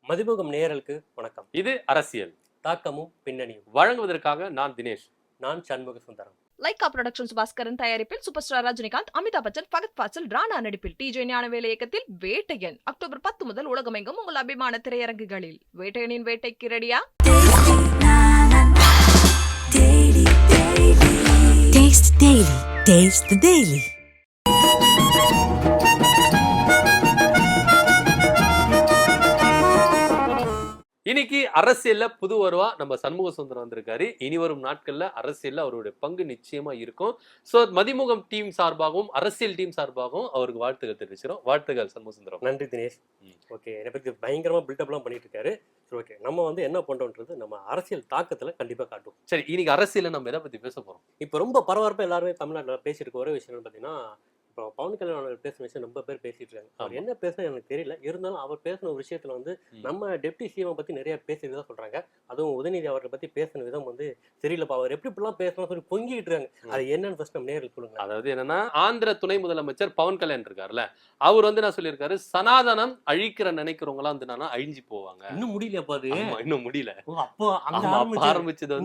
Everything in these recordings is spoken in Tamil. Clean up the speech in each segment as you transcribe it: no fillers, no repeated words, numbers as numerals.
மதிமுகம் நேயர்களுக்கு வணக்கம். இது அரசியல் தாக்கமும் பின்னணியும் வழங்குவதற்காக நான் தினேஷ். நான் சண்முக சுந்தரம். லைகா புரொடக்ஷன்ஸ் பாஸ்கரன் தயாரிப்பில் சூப்பர் ஸ்டார் ரஜினிகாந்த், அமிதாப் பச்சன், ஃபகத் ஃபாசில், ராணா நடிப்பில் டிஜே ஞானவேல் இயக்கத்தில் வேட்டையன் அக்டோபர் 10 முதல் உலகமெங்கும் உங்கள் அபிமான திரையரங்குகளில். வேட்டையனின் வேட்டைக்கு ரெடியா? Taste Daily. Taste the Daily. இன்னைக்கு அரசியல்ல புது வருவா நம்ம சண்முக சுந்தரம் வந்திருக்காரு. இனி வரும் நாட்கள்ல அரசியல்ல அவருடைய பங்கு நிச்சயமா இருக்கும். சோ மதிமுகம் டீம் சார்பாகவும் அரசியல் டீம் சார்பாகவும் அவருக்கு வாழ்த்துக்கள் தெரிவிச்சிடும். வாழ்த்துக்கள் சண்முக சுந்தரம். நன்றி தினேஷ். ஓகே, என்னை பத்தி பயங்கரமா பில்டப்லாம் பண்ணிட்டு இருக்காரு. சரி, ஓகே, நம்ம என்ன பண்றோம்ன்றது நம்ம அரசியல் தாக்கத்துல கண்டிப்பா காட்டும். சரி, இன்னைக்கு அரசியல்ல நம்ம எதை பத்தி பேச போறோம்? இப்போ ரொம்ப பரபரப்பா எல்லாருமே தமிழ்நாட்டில் பேசிட்டு ஒரே விஷயம் பாத்தீங்கன்னா, இப்போ பவன் கல்யாண் அவர்கள் பேசின விஷயம் ரொம்ப பேர் பேசிட்டு இருக்காங்க. அவர் என்ன பேசுனா எனக்கு தெரியல. இருந்தாலும் அவர் பேசின ஒரு விஷயத்துல நம்ம டெப்டி சிஎம் பத்தி நிறைய பேசிட்டு சொல்றாங்க. அதுவும் உதயநிதி அவர்களை பத்தி பேசின விதம் தெரியலப்பா, அவர் எப்படி இப்படிலாம் பேசணும் சொல்லி பொங்கிட்டு இருக்காங்க. அது என்னன்னு ஃபர்ஸ்ட் நம்ம நேரில் சொல்லுங்க. அதாவது என்னன்னா, ஆந்திர துணை முதலமைச்சர் பவன் கல்யாண் இருக்காருல்ல, அவர் நான் சொல்லியிருக்காரு, சனாதனம் அழிக்கிற நினைக்கிறவங்க எல்லாம் அழிஞ்சு போவாங்க. இன்னும் முடியலப்பா, அது இன்னும் முடியல. அப்போ ஆரம்பிச்சது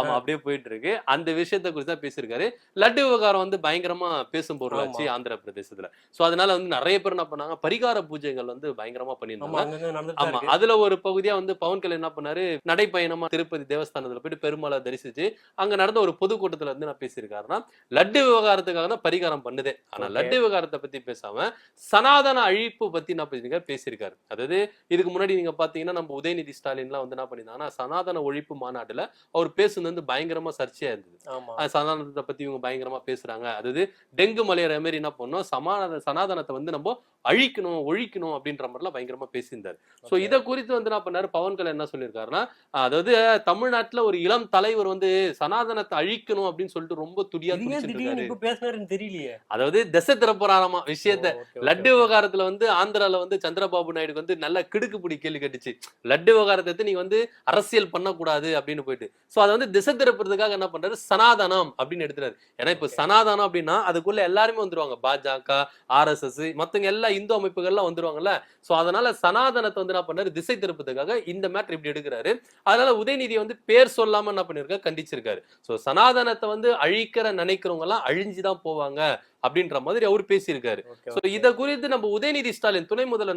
ஆமா அப்படியே போயிட்டு இருக்கு. அந்த விஷயத்த குறித்து தான் பேசியிருக்காரு. லட்டு விவகாரம் பயங்கரமா பேசும் பொருளாச்சு ஆந்திர பிரதேசத்துல. சோ அதனால நிறைய பேர் என்ன பண்ணாங்க, பரிகார பூஜைகள் பயங்கரமா பண்ணிருந்தாங்க. ஆமா, அதுல ஒரு பகுதியா பவன் கல்யாண் என்ன பண்ணாரு, நடைப்பயணமா திருப்பதி தேவஸ்தானத்துல போயிட்டு பெருமாளை தரிசிச்சு அங்க நடந்த ஒரு பொதுக்கூட்டத்துல நான் பேசியிருக்காருன்னா, லட்டு விவகாரத்துக்காக தான் பரிகாரம் பண்ணுதே. ஆனா லட்டு விவகாரத்தை பத்தி பேசாம சனாதன அழிப்பு பத்தி என்ன பேசியிருக்காரு. அதாவது இதுக்கு முன்னாடி நீங்க பாத்தீங்கன்னா, நம்ம உதயநிதி ஸ்டாலின் எல்லாம் என்ன பண்ணிருந்தாங்கன்னா, சனாதன ஒழிப்பு மாநாட்டுல அவர் பேசுனது பயங்கரமா சர்ச்சையா இருந்தது. சனாதனத்தை பத்தி இவங்க பயங்கரமா பேசுறாங்க. அதாவது டெங்கு மலையற மாதிரி என்ன பண்ணோம், சனாதனத்தை நம்ம அழிக்கணும் ஒழிக்கணும் அப்படின்ற மாதிரிலாம் பயங்கரமா பேசியிருந்தாரு. சோ இதை குறித்து என்ன பண்ணாரு, பவன் கல்யாண் என்ன சொல்லியிருக்காருன்னா, அதாவது தமிழ்நாட்டுல ஒரு இளம் தலைவர் சனாதனத்தை அழிக்கணும் அப்படின்னு சொல்லிட்டு ரொம்ப துடியா தெரியலையே. அதாவது திசை திறப்புறாராமா விஷயத்த. லட்டு விவகாரத்துல ஆந்திரால சந்திரபாபு நாயுடு நல்ல கிடுக்குப்பிடி கேள்வி கட்டுச்சு. லட்டு விவகாரத்தை நீ அரசியல் பண்ணக்கூடாது அப்படின்னு போயிட்டு. சோ அதை திசை திறப்புறதுக்காக என்ன பண்றாரு, சனாதனம் அப்படின்னு எடுத்துறாரு. ஏன்னா இப்ப சனாதனம் அப்படின்னா அதுக்குள்ள எல்லாருமே வந்துருவாங்க, பாஜக, RSS, மத்தவங்க எல்லா இந்து அமைப்புகள்லாம் வந்துருவாங்கல்ல. சோ அதனால சனாதனத்தை என்ன பண்ணாரு, திசை திருப்பதுக்காக இந்த மேட்டர் இப்படி எடுக்கிறாரு. அதனால உதயநிதி பேர் சொல்லாம என்ன பண்ணிருக்காரு, கண்டிச்சிருக்காரு. சோ சனாதனத்தை அழிக்கிற நினைக்கிறவங்க எல்லாம் அழிஞ்சுதான் போவாங்க அப்படின்ற மாதிரி அவர் பேசியிருக்காரு. சோ இத குறித்து நம்ம உதயநிதி ஸ்டாலின்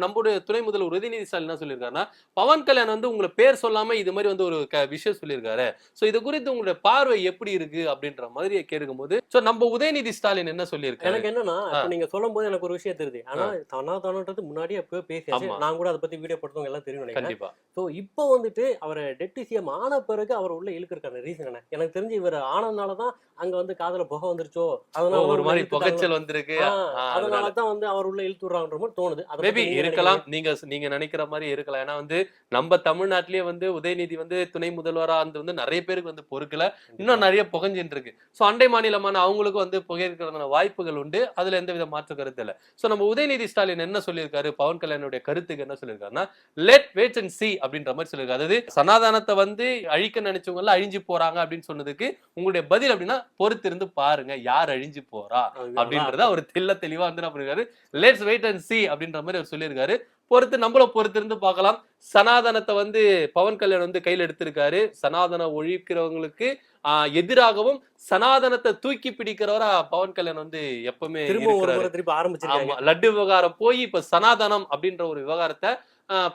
நம்முடைய துணை முதல்வர் உதயநிதி ஸ்டாலின் என்ன சொல்லியிருக்காருன்னா, பவன் கல்யாண் உங்களை பேர் சொல்லாம இது மாதிரி ஒரு விஷயம் சொல்லியிருக்காரு. சோ இது குறித்து உங்களுடைய பார்வை எப்படி இருக்கு அப்படின்ற மாதிரி கேட்கும் போது சோ நம்ம உதயநிதி ஸ்டாலின் என்ன சொல்லியிருக்காரு, எனக்கு என்னன்னா, நீங்க சொல்லும் போது எனக்கு ஒரு விஷயம் தெரியுது. ஆனா சனாதனன்றது முன்னாடியே பேசியாச்சு. நான் கூட அதை பத்தி வீடியோ போட்டவங்க எல்லாம் தெரியும் கண்டிப்பா. சோ இப்போ அவர் டெப்டி சிஎம் ஆன பிறகு அவர் உள்ள இழுக்கிறக்கான ரீசன் என்ன? எனக்கு தெரிஞ்சு இவர் ஆனதுனாலதான் அங்க காதல புகை வந்துருச்சோ, அதனால ஒரு மாதிரி புகைச்சல் வந்திருக்கு, அதனாலதான் அவர் உள்ள இழுத்து விடுறாங்கன்ற மாதிரி தோணுது. மேபி இருக்கலாம், நீங்க நினைக்கிற மாதிரி இருக்கலாம். ஏன்னா நம்ம தமிழ்நாட்டிலேயே உதயநிதி துணை முதல்வரா நிறைய பேருக்கு பொறுக்கல, இன்னும் நிறைய புகஞ்சின்னு இருக்கு. சோ அண்டை மாநிலமான அவங்களுக்கு புகைக்கிறதுக்கான வாய்ப்புகள் உண்டு. அதுல எந்த வித மாற்று கருத்து இல்ல. சோ நம்ம உதயநிதி ஸ்டாலின் என்ன சொல்லியிருக்காரு, பவன் கல்யாணுடைய கருத்துக்கு என்ன சொல்லியிருக்காருன்னா, லெட் வெயிட் அண்ட் see அப்படின்ற மாதிரி சொல்லியிருக்காரு. அதாவது சனாதனத்தை அழிக்க நினைச்சவங்க எல்லாம் அழிஞ்சு போறாங்க அப்படின்னு சொன்னதுக்கு உங்களுடைய பதில் அப்படின்னா, பொறுத்திருந்து பாருங்க யார் அழிஞ்சு போறா அப்படின்றத அவர் தெளிவா என்ன பண்ணிருக்காரு, லெட்ஸ் வெயிட் அண்ட் see அப்படின்ற மாதிரி அவர் சொல்லியிருக்காரு. நம்மளும் பொறுத்திருந்து பார்க்கலாம். சனாதனத்தை பவன் கல்யாண் கையில் எடுத்திருக்காரு. சனாதன ஒழிக்கிறவங்களுக்கு எதிராகவும் சனாதனத்தை தூக்கி பிடிக்கிறவரா பவன் கல்யாண் எப்பவுமே லட்டு விவகாரம் போய் இப்ப சனாதனம் அப்படின்ற ஒரு விவகாரத்தை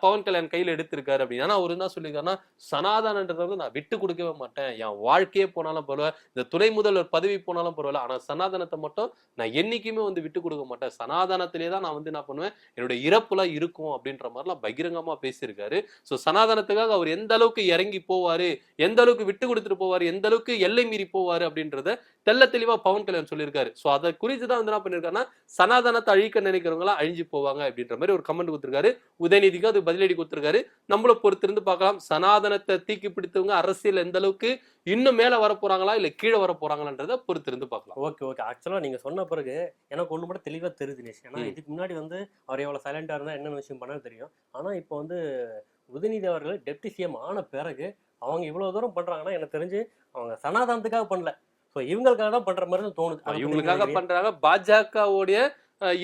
பவன் கல்யாண் கையில் எடுத்திருக்காரு அப்படின்னா, அவர் என்ன சொல்லியிருக்காருன்னா, சனாதனன்றத நான் விட்டு கொடுக்கவே மாட்டேன், என் வாழ்க்கையே போனாலும் பரவாயில்ல, இந்த துணை முதல்வர் பதவி போனாலும் பரவாயில்ல, ஆனா சனாதனத்தை மட்டும் நான் என்னைக்குமே விட்டு கொடுக்க மாட்டேன், சனாதனத்திலே தான் நான் என்ன பண்ணுவேன், என்னோட இறப்புலாம் இருக்கும் அப்படின்ற மாதிரிலாம் பகிரங்கமா பேசியிருக்காரு. சோ சனாதனத்துக்காக அவர் எந்த அளவுக்கு இறங்கி போவாரு, எந்த அளவுக்கு விட்டு கொடுத்துட்டு போவாரு, எந்த அளவுக்கு எல்லை மீறி போவாரு அப்படின்றத தெளிவா பவன் கல்யாண் சொல்லியிருக்காரு. சோ அதை குறித்து தான் என்ன பண்ணிருக்காருன்னா, சனாதனத்தை அழிக்க நினைக்கிறவங்க எல்லாம் அழிஞ்சு போவாங்க அப்படின்ற மாதிரி ஒரு கமெண்ட் கொடுத்திருக்காரு. உதயநிதி அது பதிலடி கொடுத்திருக்காரு. நம்மள பொறுத்திருந்து பார்க்கலாம், சனாதனத்தை தீக்கி பிடித்தவங்க அரசியல் எந்த அளவுக்கு இன்னும் மேல வர போறாங்களா இல்ல கீழே வர போறாங்களான்றத பொறுத்திருந்து பார்க்கலாம். ஓகே, ஆக்சுவலா நீங்க சொன்ன பிறகு எனக்கு ஒண்ணு மட்டும் தெளிவா தெரியுது தினேஷ். ஏன்னா இதுக்கு முன்னாடி அவர் எவ்வளவு சைலண்டா இருந்தா என்ன விஷயம் பண்ணாலும் தெரியும். ஆனா இப்போ உதயநிதி அவர்கள் டெப்டி சிஎம் ஆன பிறகு அவங்க இவ்வளவு தூரம் பண்றாங்கன்னா, எனக்கு தெரிஞ்சு அவங்க சனாதனத்துக்காக பண்ணல, இவங்களுக்காக தான் பண்ற மாதிரி தோணுது. இவங்களுக்காக பண்றாங்க. பாஜகவுடைய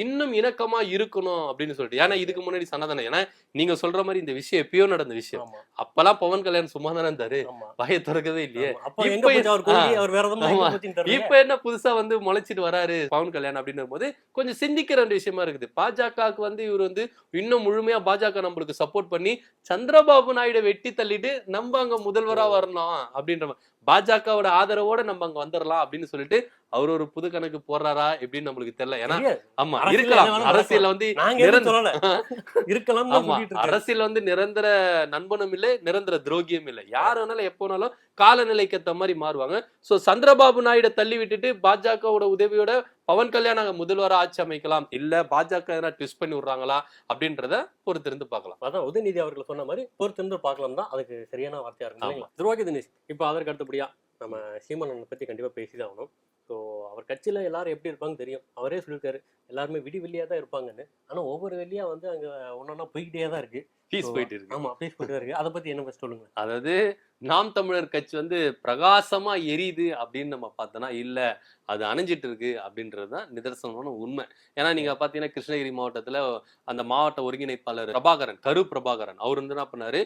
இன்னும் இணக்கமா இருக்கணும் அப்படின்னு சொல்லிட்டு. ஏன்னா இதுக்கு முன்னாடி சனாதனம், ஏன்னா நீங்க சொல்ற மாதிரி இந்த விஷயம் எப்பயோ நடந்த விஷயம். ஆமா அப்பெல்லாம் பவன் கல்யாண் சும்மா தானே இருந்தாரு, ஆமா வாயை திறக்கவே இல்லையே. ஆமா. அப்ப எங்க போச்சு அவர் கொள்கை, அவர் வேற எதுவும் எங்க போச்சுன்னு தெரியல. இப்ப என்ன புதுசா வந்து முளைச்சிட்டு வராரு பவன் கல்யாண் அப்படின்னும் போது கொஞ்சம் சிந்திக்கிற ரெண்டு விஷயமா இருக்குது. பாஜகவுக்கு வந்து இவர் வந்து இன்னும் முழுமையா பாஜக நம்மளுக்கு சப்போர்ட் பண்ணி சந்திரபாபு நாயுடு வெட்டி தள்ளிட்டு நம்ம அங்க முதல்வரா வரணும் அப்படின்ற பாஜகவோட ஆதரவோட நம்ம அங்க வந்துடலாம் அப்படின்னு சொல்லிட்டு அவர் ஒரு புது கணக்கு போடுறாரா எப்படின்னு நம்மளுக்கு தெரியல. ஏன்னா தெரியாது. ஆமா அரசியல்ல இருக்கலாம், என்ன வேணாலும் அரசியல் வந்து நாங்க எதுவும் நிரந்தர சொல்லல. இருக்கலாம் தான் ஆமா சொல்லிட்டு இருக்காரு. அரசியல் வந்து நிரந்தர நண்பனும் இல்லை, நிரந்தர துரோகியும் இல்லை. யார் வேணாலும் எப்போ வேணாலும் காலநிலைக்கு ஏத்த மாதிரி மாறுவாங்க. சோ சந்திரபாபு நாயுடு தள்ளி விட்டுட்டு பாஜகவோட உதவியோட பவன் கல்யாண் நாங்க முதல்வர ஆட்சி அமைக்கலாம், இல்ல பாஜக எதனா ட்விஸ்ட் பண்ணி விடுறாங்களா அப்படின்றத பொறுத்திருந்து பார்க்கலாம். அதான் உதயநிதி அவர்கள் சொன்ன மாதிரி பொறுத்திருந்து பார்க்கலாம் தான் அதுக்கு சரியான வார்த்தையா இருக்கும் இல்லைங்களா? துரோகி தினேஷ் இப்போ அதற்கு அடுத்தபடியா நம்ம சீமானனை பத்தி கண்டிப்பா பேசிதான் ஆகணும். ஸோ அவர் கட்சியில எல்லாரும் எப்படி இருப்பாங்க தெரியும். அவரே சொல்லியிருக்காரு எல்லாருமே விடிவெள்ளியா தான் இருப்பாங்கன்னு. ஆனா ஒவ்வொரு வெள்ளியா வந்து அங்க ஒன்னொன்னா போய்கிட்டே தான் இருக்கு. பீஸ் போயிட்டு இருக்கு. ஆமா பீஸ் போயிட்டு தான் இருக்கு. அதை பத்தி என்ன பத்தி சொல்லுங்க. அதாவது நாம் தமிழர் கட்சி வந்து பிரகாசமா எரியுது அப்படின்னு நம்ம பார்த்தோம்னா இல்ல, அது அணைஞ்சிட்டு இருக்கு அப்படின்றதுதான் நிதர்சனமான உண்மை. ஏன்னா நீங்க பாத்தீங்கன்னா கிருஷ்ணகிரி மாவட்டத்துல அந்த மாவட்ட ஒருங்கிணைப்பாளர் பிரபாகரன், கரு பிரபாகரன், அவர் வந்து என்ன பண்ணாரு,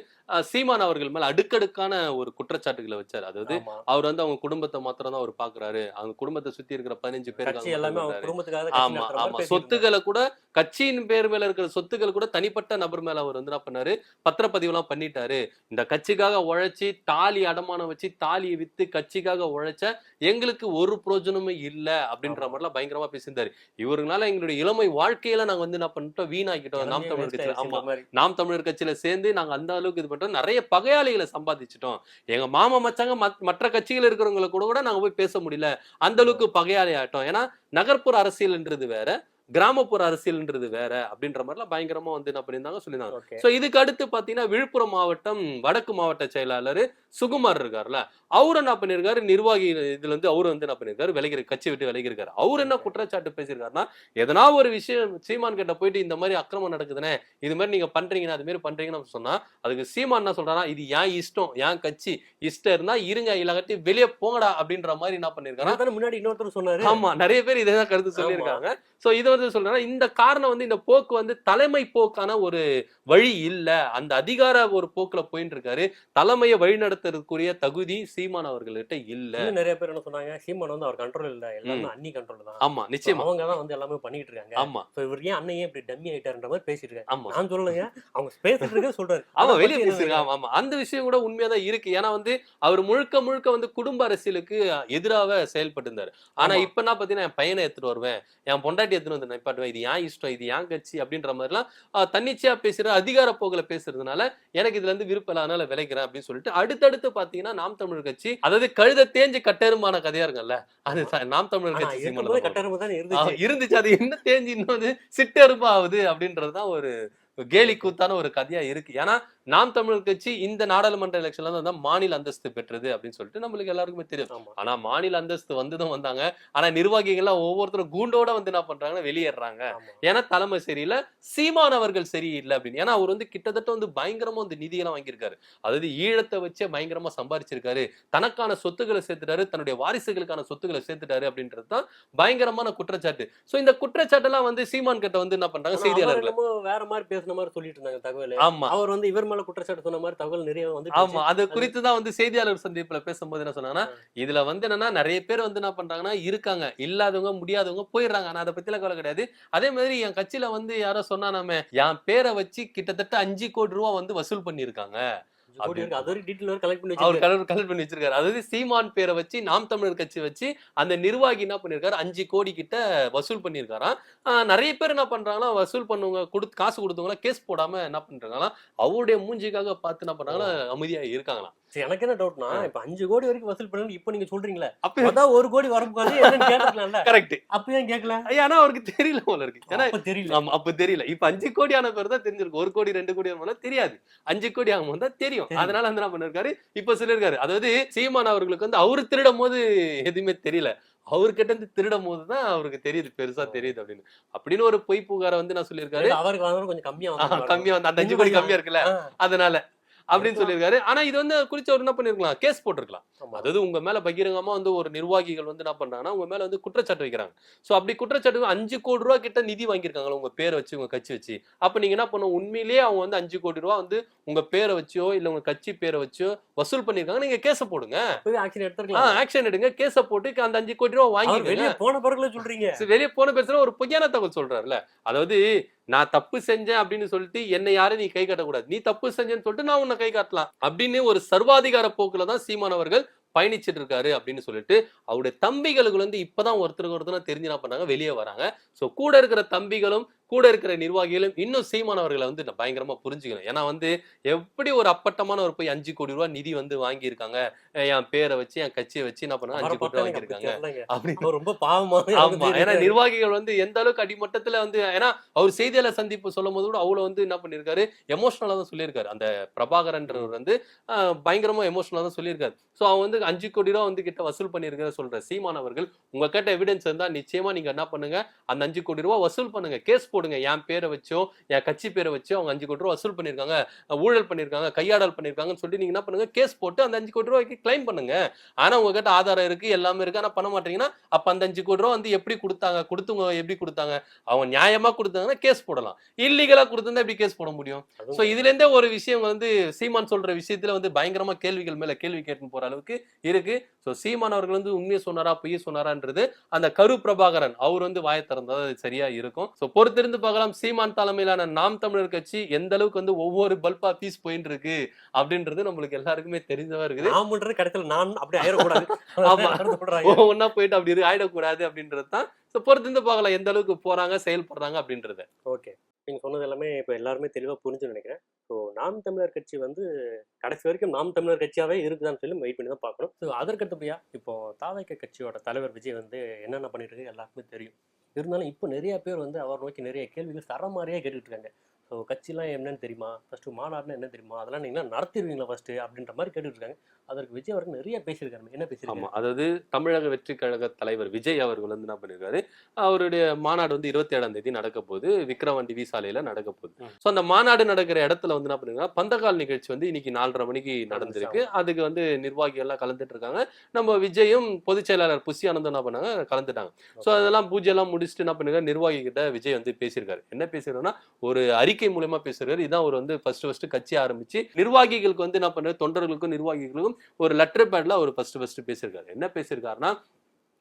சீமான் அவர்கள் மேல அடுக்கடுக்கான ஒரு குற்றச்சாட்டுகளை வச்சாரு. அதாவது ஆமா. அவர் வந்து அவங்க குடும்பத்தை மாத்திரம் தான் அவர் பாக்குறாரு, அவங்க குடும்பத்தை சுத்தி இருக்கிற 15 பேர் கட்சி எல்லாமே அவங்க குடும்பத்துக்காக தான் கட்சி ஆமா நடத்துற மாதிரி ஆமா பேசிட்டு சொத்துக்களை கூட கட்சியின் பேர் மேல இருக்கிற சொத்துக்கள் கூட தனிப்பட்ட நபர் மேல அவர் வந்து என்ன பண்ணாரு, பத்திரப்பதிவு எல்லாம் பண்ணிட்டாரு. இந்த கட்சிக்காக உழைச்சி தாலி அடமானம் வச்சு தாலியை வித்து கட்சிக்காக உழைச்ச எங்களுக்கு ஒரு பிரயோஜனமும் இல்ல அப்படின்ற மாதிரி எல்லாம் பயங்கரமா பேசியிருந்தாரு. இவருனால எங்களுடைய இளமை வாழ்க்கையில நாங்க வந்து என்ன பண்ணிட்டோம், வீணாக்கிட்டோம். நாம் எல்லாமே தமிழர் waste கட்சியில ஆயிடுச்சுன்ற ஆமா மாதிரி. நாம் தமிழர் கட்சியில சேர்ந்து நாங்க அந்த அளவுக்கு இது பண்றோம், நிறைய பகையாளிகளை சம்பாதிச்சிட்டோம். எங்க மாமா மச்சாங்க மற்ற கட்சிகள் இருக்கிறவங்களை கூட நாங்க போய் பேச முடியல, அந்த அளவுக்கு பகையாளி ஆயிட்டோம். ஏன்னா நகர்ப்புற அரசியல்ன்றது வேற, கிராமப்புற அரசியல்ன்றது வேற அப்படின்ற மாதிரிலாம் பயங்கரமா வந்து என்ன பண்ணியிருந்தாங்க சொல்லியிருந்தாங்க. Okay. சோ இதுக்கு அடுத்து பாத்தீங்கன்னா விழுப்புரம் மாவட்டம் வடக்கு மாவட்ட செயலாளர் சுகுமார் இருக்காருல்ல, அவரு என்ன பண்ணிருக்காரு, நிர்வாகி இதுல இருந்து அவரு வந்து என்ன பண்ணிருக்காரு, விலகி கட்சி விட்டு விலகி இருக்காரு. அவரு என்ன குற்றச்சாட்டு பேசியிருக்காருன்னா, எதனா ஒரு விஷயம் சீமான் கிட்ட போயிட்டு இந்த மாதிரி அக்கிரமம் நடக்குதுன்னு, இது மாதிரி நீங்க பண்றீங்கன்னா அது மாதிரி பண்றீங்கன்னு சொன்னா அதுக்கு சீமான் என்ன சொல்றாரா, இது ஏன் இஷ்டம், ஏன் கட்சி இஷ்டம் இருந்தா இருங்க, இல்லாட்டி வெளியே போங்கடா அப்படின்ற மாதிரி என்ன பண்ணிருக்காரு. அதானே முன்னாடி இன்னொருத்தர் சொன்னாரு. ஆமா நிறைய பேர் இதான் கருத்து சொல்லியிருக்காங்க. சோ இது வந்து சொல்றேன்னா இந்த காரணம் வந்து இந்த போக்கு வந்து தலைமை போக்கான ஒரு வழி இல்ல, அந்த அதிகார ஒரு போக்குல போயிட்டு இருக்காரு, தலைமையை வழிநடத்துறதுக்குரிய தகுதி சீமான் அவர்கள்கிட்ட இல்ல. இன்னும் நிறைய பேர் என்ன சொன்னாங்க, சீமான் வந்து அவர் கண்ட்ரோல் இல்ல, எல்லாமே அண்ணி கண்ட்ரோல் தான். ஆமா நிச்சயமா. அவங்க தான் வந்து எல்லாமே பண்ணிட்டு இருக்காங்க. ஆமா சோ இவர் ஏன் அண்ணன் ஏன் இப்படி டம்மி ஆயிட்டாருன்ற மாதிரி பேசிட்டு இருக்காங்க. ஆமா நான் சொல்லலைங்க, அவங்க பேசிட்டு இருக்க சொல்றாரு. ஆமா அதை வெளியே பத்தி என்ன பேசிருக்காங்க. ஆமா ஆமா அந்த விஷயம் கூட உண்மையாதான் இருக்கு. ஏன்னா வந்து அவர் முழுக்க முழுக்க வந்து குடும்ப அரசியலுக்கு எதிராக செயல்பட்டு இருந்தாரு. ஆனா ஆமா. இப்ப என்ன பாத்தீங்கன்னா என் பையனை எடுத்துட்டு வருவேன், என் பொண்டாட்டி எடுத்துட்டு வந்து நிப்பாட்டுவேன், இது ஏன் இஷ்டம், இது ஏன் கட்சி அப்படின்ற மாதிரி எல்லாம் தன்னிச்சையா பேசுற அதிகார போக்குல பேசுறதுனால எனக்கு இதுல இருந்து விருப்பம் இல்ல, அதனால விளைக்கிறேன் அப்படின்னு சொல்லிட்டு அடுத்தடுத்து பாத்தீங்கன்னா நாம் தமிழர் கட்சி, அதாவது கழுத தேஞ்சு கட்டெருமான கதையா இருக்குல்ல, அது நாம் தமிழர் ஆனா கட்சி இருக்கும்போது சீமான் கட்டணம் தான் இருந்துச்சு. இருந்துச்சு. அது என்ன தேஞ்சு இன்னொரு சிட்டெரும்பு ஆகுது அப்படின்றதுதான் ஒரு கேலி கூத்தான ஒரு கதையா இருக்கு. ஏன்னா நாம் தமிழர் கட்சி இந்த நாடாளுமன்ற எலெக்ஷன்ல தான் மாநில அந்தஸ்து பெற்றது அப்படின்னு சொல்லிட்டு நம்மளுக்கு எல்லாருக்குமே தெரியும். ஆமா. ஆனா மாநில அந்தஸ்து வந்துதான் வந்தாங்க. ஆனா நிர்வாகிகள்லாம் ஒவ்வொருத்தரும் கூண்டோட வந்து என்ன பண்றாங்கன்னா வெளியேறாங்க. ஆமா. ஏன்னா தலைமை சரியில்லை, சீமான் அவர்கள் சரியில்லை அப்படின்னு. ஏன்னா அவர் வந்து கிட்டத்தட்ட வந்து பயங்கரமா வந்து நிதியெல்லாம் வாங்கியிருக்காரு. அதாவது ஈழத்தை வச்சே பயங்கரமா சம்பாரிச்சிருக்காரு, தனக்கான சொத்துக்களை சேர்த்துட்டாரு, தன்னுடைய வாரிசுகளுக்கான சொத்துக்களை சேர்த்துட்டாரு அப்படின்றதுதான் பயங்கரமான குற்றச்சாட்டு. சோ இந்த குற்றச்சாட்டெல்லாம் வந்து சீமான் கிட்ட வந்து என்ன பண்றாங்க ஆனா அவர் செய்தியாளர்கள். என்னமோ வேற மாதிரி பேசுன மாதிரி சொல்லிட்டு இருந்தாங்க தகவல். ஆமா அவர் வந்து இவர் மேல குற்றச்சாட்டு சொன்ன மாதிரி தகவல் நிறைய வந்து ஆமா அது குறித்துதான் வந்து செய்தியாளர் சந்திப்புல பேசும்போது என்ன சொன்னாங்கன்னா, இதுல வந்து என்னன்னா நிறைய பேர் வந்து என்ன பண்றாங்கன்னா இருக்காங்க, இல்லாதவங்க முடியாதவங்க போயிடுறாங்க, ஆனா அதை பத்திலாம் கவலை கிடையாது. அதே மாதிரி என் கட்சியில வந்து யாரோ சொன்னா, நம்ம என் பேரை வச்சு கிட்டத்தட்ட 5 கோடி ரூபாய் வந்து வசூல் பண்ணிருக்காங்க, கலெக்ட் பண்ணி வச்சிருக்காரு. அதாவது சீமான் பேரை வச்சு நாம் தமிழர் கட்சி வச்சு அந்த நிர்வாகி என்ன பண்ணிருக்காரு, 5 கோடி கிட்ட வசூல் பண்ணிருக்காராம். நிறைய பேர் என்ன பண்றாங்கன்னா, வசூல் பண்ணுவங்க காசு கொடுத்தவங்க கேஸ் போடாம என்ன பண்றாங்களா, அவருடைய மூஞ்சிக்காக பார்த்து என்ன பண்றாங்களா அமைதியா இருக்காங்களாம். எனக்கு என்ன டவுட்னா, இப்ப 5 கோடி வரைக்கும் வசூல் பண்ணி இப்ப நீங்க சொல்றீங்களே, அப்பதான் 1 கோடி வரப்போது என்னன்னு கேட்கலாம்ல. கரெக்ட். அப்ப ஏன் கேட்கல? ஏன்னா அவருக்கு தெரியல போல இருக்கு. ஏன்னா தெரியல. ஆமா அப்ப தெரியல. இப்ப 5 கோடி ஆன பேர் தான் தெரிஞ்சிருக்கு, 1 கோடி 2 கோடி ஆன தெரியாது, 5 கோடி ஆகும் தான் தெரியும். அதனால வந்து என்ன பண்ணிருக்காரு, இப்ப சொல்லிருக்காரு. அதாவது சீமான் அவர்களுக்கு வந்து அவரு திருடும் போது எதுவுமே தெரியல, அவர்கிட்ட இருந்து திருடும் போதுதான் அவருக்கு தெரியுது, பெருசா தெரியுது அப்படின்னு ஒரு பொய் புகார வந்து நான் சொல்லியிருக்காரு. அவருக்கு கொஞ்சம் கம்மியா வந்து அந்த 5 கோடி கம்மியா இருக்குல்ல, அதனால அப்படின்னு சொல்லியிருக்காரு. ஆனா இது வந்து குறிச்சு அவர் என்ன பண்ணிருக்கலாம், கேஸ் போட்டிருக்கலாம். ஆமா. அதாவது உங்க மேல பகிரங்கமா வந்து ஒரு நிர்வாகிகள் வந்து என்ன பண்றாங்கன்னா உங்க மேல வந்து குற்றச்சாட்டு வைக்கிறாங்க. சோ அப்படி குற்றச்சாட்டு 5 கோடி ரூபாய் கிட்ட நிதி வாங்கியிருக்காங்களா உங்க பேரை வச்சு உங்க கட்சி வச்சு. அப்ப நீங்க என்ன பண்ணணும், உண்மையிலேயே அவங்க வந்து 5 கோடி ரூபாய் வந்து உங்க பேரை வச்சோ இல்ல உங்க கட்சி பேரை வச்சோ வசூல் பண்ணிருக்காங்க, நீங்க கேஸ போடுங்க. அப்பவே ஆக்ஷன் எடுத்துக்கலாம். ஆக்ஷன் எடுங்க, கேஸ போட்டு அந்த 5 கோடி ரூபாய் அவர் வாங்கிடுங்க. வெளிய போன பிறகுல சொல்றீங்க. வெளியே போன பேசுற ஒரு பொய்யான தகவல் சொல்றாருல. அதாவது நான் தப்பு செஞ்சேன் அப்படின்னு சொல்லிட்டு என்னை யாரும் நீ கை காட்டக்கூடாது, நீ தப்பு செஞ்சேன்னு சொல்லிட்டு நான் உன்னை கை காட்டலாம் அப்படின்னு ஒரு சர்வாதிகார போக்குல தான் சீமான் அவர்கள் பயணிச்சிட்டு இருக்காரு அப்படின்னு சொல்லிட்டு அவருடைய தம்பிகளுக்கு வந்து இப்பதான் ஒருத்தருக்கு ஒருத்தர் தெரிஞ்சு என்ன பண்ணாங்க, வெளியே வராங்க. சோ கூட இருக்கிற தம்பிகளும் கூட இருக்கிற நிர்வாகிகளும் இன்னும் சீமான் அவர்களை வந்து பயங்கரமா புரிஞ்சுக்கணும். ஏன்னா வந்து எப்படி ஒரு அப்பட்டமான ஒரு போய் 5 கோடி ரூபாய் நிதி வந்து வாங்கியிருக்காங்க, என் பேரை வச்சு என் கட்சியை வச்சு என்ன பண்ண 5 கோடி ரூபாய் வாங்கியிருக்காங்க அப்படின்னு. அவர் ரொம்ப பாவமான ஆமா, ஏன்னா நிர்வாகிகள் வந்து எந்த அளவுக்கு அடிமட்டத்துல வந்து, ஏன்னா அவர் செய்தியாளர் சந்திப்பு சொல்லும் போது கூட அவ்வளவு வந்து என்ன பண்ணிருக்காரு, எமோஷனலா தான் சொல்லியிருக்காரு. அந்த பிரபாகரன்றவர் வந்து பயங்கரமா எமோஷனலா தான் சொல்லியிருக்காரு. சோ அவன் வந்து 5 கோடி ரூபாய் வந்து கிட்ட வசூல் பண்ணிருக்கிற சொல்ற சீமான் அவர்கள், உங்க கிட்ட எவிடன்ஸ் இருந்தா நிச்சயமா நீங்க என்ன பண்ணுங்க, அந்த 5 கோடி ரூபாய் வசூல் பண்ணுங்க, கேஸ் போடுங்க. என் பேரை வச்சோ என் கட்சி பேரை வச்சோ அவங்க 5 கோடி ரூபாய் வசூல் பண்ணிருக்காங்க, ஊழல் பண்ணிருக்காங்க, கையாடல் பண்ணிருக்காங்கன்னு சொல்லி நீங்க என்ன பண்ணுங்க, கேஸ் போட்டு அந்த 5 கோடி ரூபாய்க்கு கிளைம் பண்ணுங்க. ஆனா உங்ககிட்ட ஆதாரம் இருக்கு, எல்லாமே இருக்கு, ஆனா பண்ண மாட்டீங்கன்னா அப்ப அந்த 5 கோடி ரூபாய் வந்து எப்படி கொடுத்தாங்க, கொடுத்துங்க எப்படி கொடுத்தாங்க, அவங்க நியாயமா கொடுத்தாங்கன்னா கேஸ் போடலாம், இல்லீகலா கொடுத்திருந்தா எப்படி கேஸ் போட முடியும்? சோ இதுல இருந்தே ஒரு விஷயம் வந்து சீமான் சொல்ற விஷயத்துல வந்து பயங்கரமா கேள்விகள் மேல கேள்வி கேட்டு போற அளவுக்கு இருக்கு. சோ சீமான் அவர்கள் வந்து உண்மையை சொன்னாரா பொய்யை சொன்னாரான்றது அந்த கரு பிரபாகரன் அவர் வந்து வாயை திறந்தா சரியா இருக்கும். சோ பொறுத்திருந்து பார்க்கலாம் சீமான் தலைமையிலான நாம் தமிழர் கட்சி எந்த அளவுக்கு வந்து ஒவ்வொரு பல்பா பீஸ் போயிட்டு இருக்கு அப்படின்றது நம்மளுக்கு எல்லாருக்குமே தெரிஞ்சவா இருக்குது. நாமன்றது கடைசியில நான் அப்படி ஆயிடக்கூடாது. ஆமா, ஒன்னா போயிட்டு அப்படி ஆயிடக்கூடாது அப்படின்றதுதான். பொறுத்திருந்து பார்க்கலாம் எந்த அளவுக்கு போறாங்க செயல்படுறாங்க அப்படின்றத. ஓகே, நீங்க சொன்னது எல்லாமே இப்ப எல்லாருமே தெளிவா புரிஞ்சுன்னு நினைக்கிறேன். ஸோ நாம் தமிழர் கட்சி வந்து கடைசி வரைக்கும் நாம் தமிழர் கட்சியாவே இருக்குதான்னு சொல்லி வெயிட் பண்ணி தான் பார்க்கணும். ஸோ அதற்கடுத்தபடியா இப்போ தாவேக கட்சியோட தலைவர் விஜய் வந்து என்னென்ன பண்ணிட்டு இருக்கு எல்லாருக்குமே தெரியும். இருந்தாலும் இப்போ நிறைய பேர் வந்து அவர் நோக்கி நிறைய கேள்விகள் சரமாரியா கேட்டுட்டு இருக்காங்க. ஸோ கட்சிலாம் என்னன்னு தெரியுமா, ஃபர்ஸ்ட் மாநாடுனா என்ன தெரியுமா, அதெல்லாம் நீங்க நடத்திடுவீங்களா ஃபர்ஸ்ட் அப்படின்ற மாதிரி கேட்டுட்டு இருக்காங்க. அதற்கு விஜய் அவர்கள் நிறைய பேசியிருக்காரு. என்ன பேசியிருக்காங்க? ஆமா, அதாவது தமிழக வெற்றி கழக தலைவர் விஜய் அவர்கள் வந்து என்ன பண்ணிருக்காரு, அவருடைய மாநாடு வந்து 27ஆம் தேதி நடக்க போகுது, விக்கிரவாண்டி விசாலையில நடக்க போகுது. சோ அந்த மாநாடு நடக்கிற இடத்துல வந்து என்ன பண்ணிருக்காங்க, பந்தகால் நிகழ்ச்சி வந்து இன்னைக்கு 4:30 மணிக்கு நடந்திருக்கு. அதுக்கு வந்து நிர்வாகிகள் எல்லாம் கலந்துட்டு இருக்காங்க. நம்ம விஜயும் பொதுச் செயலாளர் புஷி ஆனந்தும் என்ன பண்ணாங்க, கலந்துட்டாங்க. சோ அதெல்லாம் பூஜை எல்லாம் முடிச்சுட்டு என்ன பண்ணுங்க, நிர்வாகி கிட்ட விஜய் வந்து பேசியிருக்காரு. என்ன பேசுறாருன்னா, ஒரு அறிக்கை மூலமா பேசுறாரு. இதான் அவர் வந்து ஃபர்ஸ்ட் கட்சி ஆரம்பிச்சு நிர்வாகிகளுக்கு வந்து என்ன பண்றாரு, தொண்டர்களுக்கும் நிர்வாகிகளுக்கும் ஒரு லெட்டர் பேட்ல அவர் ஃபர்ஸ்ட் பேசியிருக்காரு. என்ன பேசியிருக்காருன்னா,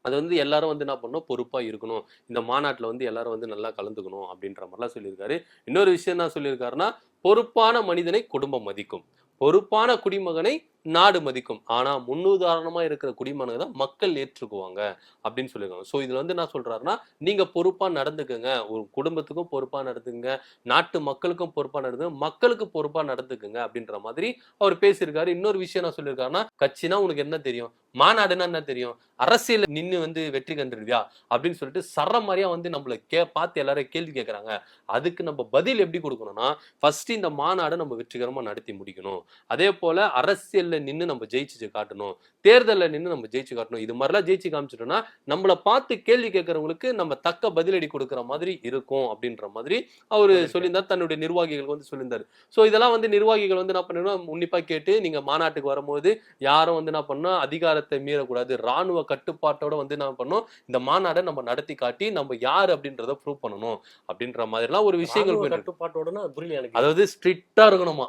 அது வந்து எல்லாரும் வந்து என்ன பண்ணணும், பொறுப்பா இருக்கணும், இந்த மாநாட்டுல வந்து எல்லாரும் வந்து நல்லா கலந்துக்கணும் அப்படின்ற மாதிரிலாம் சொல்லியிருக்காரு. இன்னொரு விஷயம் என்ன சொல்லியிருக்காருன்னா, பொறுப்பான மனிதனை குடும்பம் மதிக்கும், பொறுப்பான குடிமகனை நாடு மதிக்கும், ஆனா முன்னுதாரணமா இருக்கிற குடிமகனை தான் மக்கள் ஏற்றுக்குவாங்க அப்படின்னு சொல்லியிருக்காங்க. சோ இதுல வந்து என்ன சொல்றாருன்னா, நீங்க பொறுப்பா நடந்துக்குங்க, ஒரு குடும்பத்துக்கும் பொறுப்பா நடந்துக்குங்க, நாட்டு மக்களுக்கும் பொறுப்பா நடந்துங்க, மக்களுக்கு பொறுப்பா நடந்துக்குங்க அப்படின்ற மாதிரி அவர் பேசியிருக்காரு. இன்னொரு விஷயம் என்ன சொல்லியிருக்காருன்னா, கட்சினா உனக்கு என்ன தெரியும், மாநாடுன்னா என்ன தெரியும், அரசியல் நின்னு வந்து வெற்றி கண்டுருவியா அப்படின்னு சொல்லிட்டு சரமாரியா வந்து நம்மள பார்த்து எல்லாரும் கேள்வி கேட்கறாங்க. அதுக்கு நம்ம பதில் எப்படி கொடுக்கணும்னா, ஃபர்ஸ்ட் இந்த மாநாடு நம்ம வெற்றிகரமா நடத்தி முடிக்கணும், அதே போல அரசியல் நின்னு நம்ம ஜெயிச்சு காட்டணும், தேர்தல்ல நின்னு நம்ம ஜெயிச்சு காட்டணும். இது மாதிரிலாம் ஜெயிச்சு காமிச்சிட்டோம்னா நம்மள பார்த்து கேள்வி கேட்கறவங்களுக்கு நம்ம தக்க பதிலடி கொடுக்குற மாதிரி இருக்கும் அப்படின்ற மாதிரி அவரு சொல்லியிருந்தார், தன்னுடைய நிர்வாகிகளுக்கு வந்து சொல்லியிருந்தாரு. சோ இதெல்லாம் வந்து நிர்வாகிகள் வந்து என்ன பண்ணணும், உன்னிப்பா கேட்டு நீங்க மாநாட்டுக்கு வரும்போது யாரும் வந்து என்ன பண்ணணும், அதிகாரத்தை மீறக்கூடாது, ராணுவ கட்டுப்பாட்டோட வந்து என்ன பண்ணணும், இந்த மாநாடை நம்ம நடத்தி காட்டி நம்ம யாரு அப்படின்றத ப்ரூவ் பண்ணணும் அப்படின்ற மாதிரி எல்லாம் ஒரு விஷயங்கள் கட்டுப்பாட்டோட புரியல எனக்கு. அதாவது ஸ்ட்ரிக்டா இருக்கணுமா,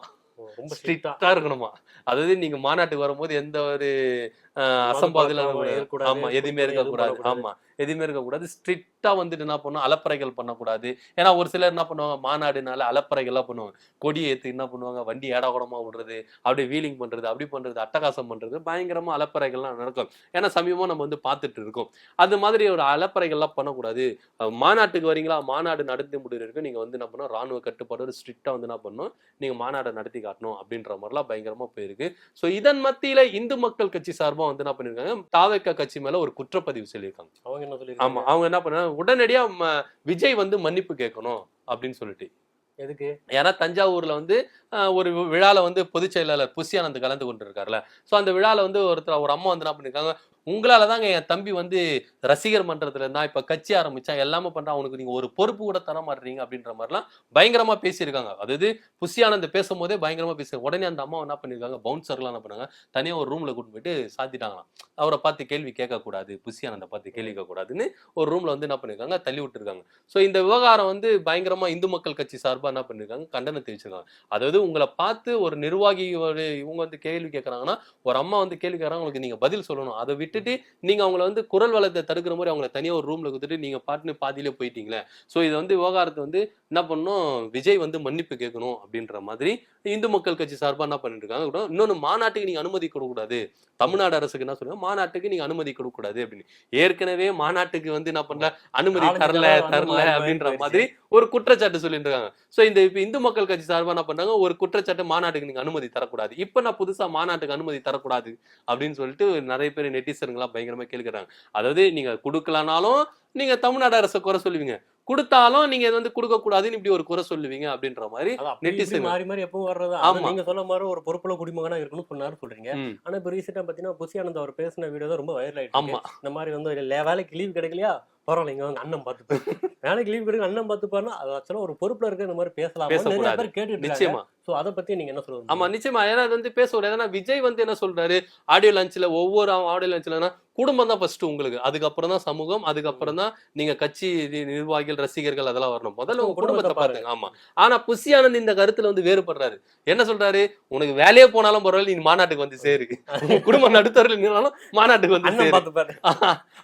ரொம்ப ஸ்ட்ரிக்டா இருக்கணுமா. அதாவது நீங்க மாநாட்டுக்கு வரும்போது எந்த ஒரு அசம்பாவிதம் ஆமா எதுவுமே இருக்கக்கூடாது. ஆமா எதுவுமே இருக்கக்கூடாது. ஸ்ட்ரிக்டா வந்துட்டு என்ன பண்ணுவோம், அலப்பறைகள் பண்ணக்கூடாது. ஏன்னா ஒரு சிலர் என்ன பண்ணுவாங்க, மாநாடுனால அலப்பறைகள் எல்லாம் பண்ணுவாங்க, கொடியை ஏத்து என்ன பண்ணுவாங்க, வண்டி ஏடாகூடமா விடுறது, அப்படியே வீலிங் பண்றது, அப்படி பண்றது, அட்டகாசம் பண்றது, பயங்கரமா அலப்பறைகள்லாம் நடக்கும். ஏன்னா சமீபமா நம்ம வந்து பார்த்துட்டு இருக்கோம். அது மாதிரி ஒரு அலப்பறைகள்லாம் பண்ணக்கூடாது. மாநாட்டுக்கு வரீங்களா, மாநாடு நடத்தி முடிவு நீங்க வந்து என்ன பண்ணணும், ராணுவ கட்டுப்பாடு ஸ்ட்ரிக்டா வந்து என்ன பண்ணணும், நீங்க மாநாட்டை நடத்தி காட்டணும் அப்படின்ற மாதிரிலாம் பயங்கரமா போயிருக்கு. சோ இதன் மத்தியில இந்து மக்கள் கட்சி சார்பா வந்து என்ன பண்ணிருக்காங்க, தாவேகா கட்சி மேல ஒரு குற்றப்பதிவு சொல்லியிருக்காங்க. ஆமா, அவங்க என்ன பண்ணாங்க, உடனடியா விஜய் வந்து மன்னிப்பு கேட்கணும் அப்படின்னு சொல்லிட்டு. எதுக்கு? ஏன்னா தஞ்சாவூர்ல வந்து ஒரு விழால வந்து பொதுச் செயலாளர் புஷி ஆனந்த் கலந்து கொண்டு இருக்காருல்ல. சோ அந்த விழால வந்து ஒரு அம்மா வந்து என்ன பண்ணிருக்காங்க, உங்களால தாங்க என் தம்பி வந்து ரசிகர் மன்றத்துல இருந்தா இப்ப கட்சி ஆரம்பிச்சான் எல்லாமே பண்றான், அவனுக்கு நீங்க ஒரு பொறுப்பு கூட தர மாட்டீங்க அப்படின்ற மாதிரிலாம் பயங்கரமா பேசியிருக்காங்க. அதாவது புஷி ஆனந்த் பேசும்போதே பயங்கரமா பேசுறாங்க. உடனே அந்த அம்மா என்ன பண்ணிருக்காங்க, பவுன்சர்லாம் என்ன பண்ணாங்க, தனியா ஒரு ரூம்ல கூட்டு போயிட்டு சாத்திட்டாங்களாம். அவரை பார்த்து கேள்வி கேட்க கூடாது, புஷி ஆனந்த பார்த்து கேள்வி கேட்க கூடாதுன்னு ஒரு ரூம்ல வந்து என்ன பண்ணிருக்காங்க, தள்ளி விட்டுருக்காங்க. சோ இந்த விவகாரம் வந்து பயங்கரமா இந்து மக்கள் கட்சி சார்பா என்ன பண்ணிருக்காங்க, கண்டனம் தெரிவிச்சிருக்காங்க. அதாவது உங்களை பார்த்து ஒரு நிர்வாகி இவங்க வந்து கேள்வி கேட்கறாங்கன்னா, ஒரு அம்மா வந்து கேள்வி கேட்கறாங்க, உங்களுக்கு நீங்க பதில் சொல்லணும். அதை விட்டுட்டு நீங்க அவங்களை வந்து குரல் வளத்தை தடுக்கிற மாதிரி அவங்களை தனியா ஒரு ரூம்ல கொடுத்துட்டு நீங்க பாட்டுன்னு பாதியிலே போயிட்டீங்களே. சோ இது வந்து விவகாரத்தை வந்து என்ன பண்ணணும், விஜய் வந்து மன்னிப்பு கேட்கணும் அப்படின்ற மாதிரி இந்து மக்கள் கட்சி சார்பா என்ன பண்ணிட்டு இருக்காங்க. இன்னொன்னு, மாநாட்டுக்கு நீங்க அனுமதி கொடுக்க கூடாது, தமிழ்நாடு அரசுக்கு என்ன சொல்லுங்க, மாநாட்டுக்கு நீங்க அனுமதி கொடுக்க கூடாது அப்படின்னு. ஏற்கனவே மாநாட்டுக்கு வந்து என்ன பண்ணல, அனுமதி தரல அப்படின்ற மாதிரி ஒரு குற்றச்சாட்டு சொல்லிட்டு இருக்காங்க. சோ இந்த இப்ப இந்து மக்கள் கட்சி சார்பா என்ன பண்றாங்க, ஒரு குற்றச்சாட்டு, மாநாட்டுக்கு நீங்க அனுமதி தரக்கூடாது. இப்ப நான் புதுசா மாநாட்டுக்கு அனுமதி தரக்கூடாது அப்படின்னு சொல்லிட்டு நிறைய பேர் நெட்டிசன்களா பயங்கரமா கேட்கிறாங்க. அதாவது நீங்க கொடுக்கலனாலும் நீங்க தமிழ்நாடு அரசை குறை சொல்லுவீங்க, கொடுத்தாலும் நீங்க வந்து கொடுக்க கூடாதுன்னு இப்படி ஒரு குறை சொல்லுவீங்க அப்படின்ற மாதிரி நெட்டிசன் மாறி மாறி எப்பவும் வர்றதா. நீங்க சொல்ல மாதிரி ஒரு பொறுப்புல குடிமகனா இருக்கணும்னு சொன்னாரு சொல்றீங்க. ஆனா இப்ப ரீசெண்டா பாத்தீங்கன்னா புஷி ஆனந்த் அவர் பேசின வீடியோ தான் ரொம்ப வைரல் ஆயிடுச்சு. இந்த மாதிரி வந்து வேலைக்கு லீவ் கிடைக்கலையா, பரவாயில்லைங்க வந்து அண்ணன் பார்த்துப்பாரு, வேலைக்கு லீவ் கிடைக்கும் அண்ணன் பார்த்துப்பாருன்னா அது ஆக்சுவலா ஒரு பொறுப்புல இருக்க இந்த மாதிரி பேசலாம் நிறைய பேர் கேட்டுட்டு நிச்சயமா. சோ அதை பத்தி நீங்க என்ன சொல்லுங்க? ஆமா நிச்சயமா, ஏன்னா அது வந்து பேச முடியாது. ஏன்னா விஜய் வந்து என்ன சொல்றாரு ஆடியோ லான்ச்ல, ஒவ்வொரு ஆடியோ லான்ச்ல குடும்பம் தான் ஃபர்ஸ்ட் உங்களுக்கு, அதுக்கப்புறம் தான் சமூகம், அதுக்கப்புறம் தான் நீங்க கட்சி நிர்வாகிகள் ரசிகர்கள் அதெல்லாம் வரணும், முதல்ல உங்க குடும்பத்தை பாருங்க. ஆமா. ஆனா புஷி ஆனந்த் இந்த கருத்துல வந்து வேறுபடுறாரு. என்ன சொல்றாரு, உனக்கு வேலையே போனாலும் பரவாயில்ல, நீ மாநாட்டுக்கு வந்து சேரு, குடும்பம் நடுத்தரில் நின்னாலும் மாநாட்டுக்கு வந்து சேரு.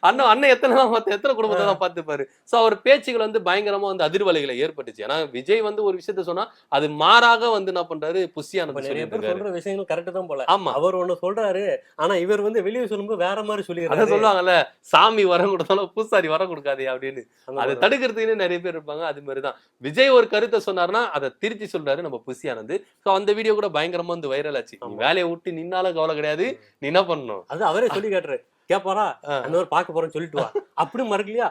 அண்ணன் எத்தனை குடும்பத்தை தான் பார்த்துப்பாரு. சோ அவர் பேச்சுகள் வந்து பயங்கரமா வந்து அதிர்வலைகளை ஏற்பட்டுச்சு. ஏன்னா விஜய் வந்து ஒரு விஷயத்த சொன்னா அது மாறாக வந்து என்ன பண்றாரு, புஷி ஆனந்த் சொல்ற விஷயங்கள் கரெக்ட் தான் போல. ஆமா, அவர் ஒண்ணு சொல்றாரு, ஆனா இவர் வந்து வெளியே சொல்லும்போது வேற மாதிரி சொல்லிடுறாரு. அத சொல்லுவாங்கல்ல, சாமி வரம் கொடுத்தாலும் பூசாரி வரம் கொடுக்காதே அப்படின்னு. அதை தடுக்கிறதுக்குன்னு நிறைய பேர் இருப்பாங்க. அது மாதிரிதான் விஜய் ஒரு கருத்தை சொன்னாருன்னா அதை திருத்தி சொல்றாரு நம்ம புஷி ஆனந்த். சோ அந்த வீடியோ கூட பயங்கரமா வந்து வைரல் ஆச்சு. வேலையை விட்டு நின்னாலும் கவலை கிடையாது, நீ என்ன பண்ணணும், அது அவரே சொல்லி காட்டுறாரு. கேப்பாரா அந்த பாக்க போறேன்னு சொல்லிட்டு வா, அப்படி மறக்கலையா,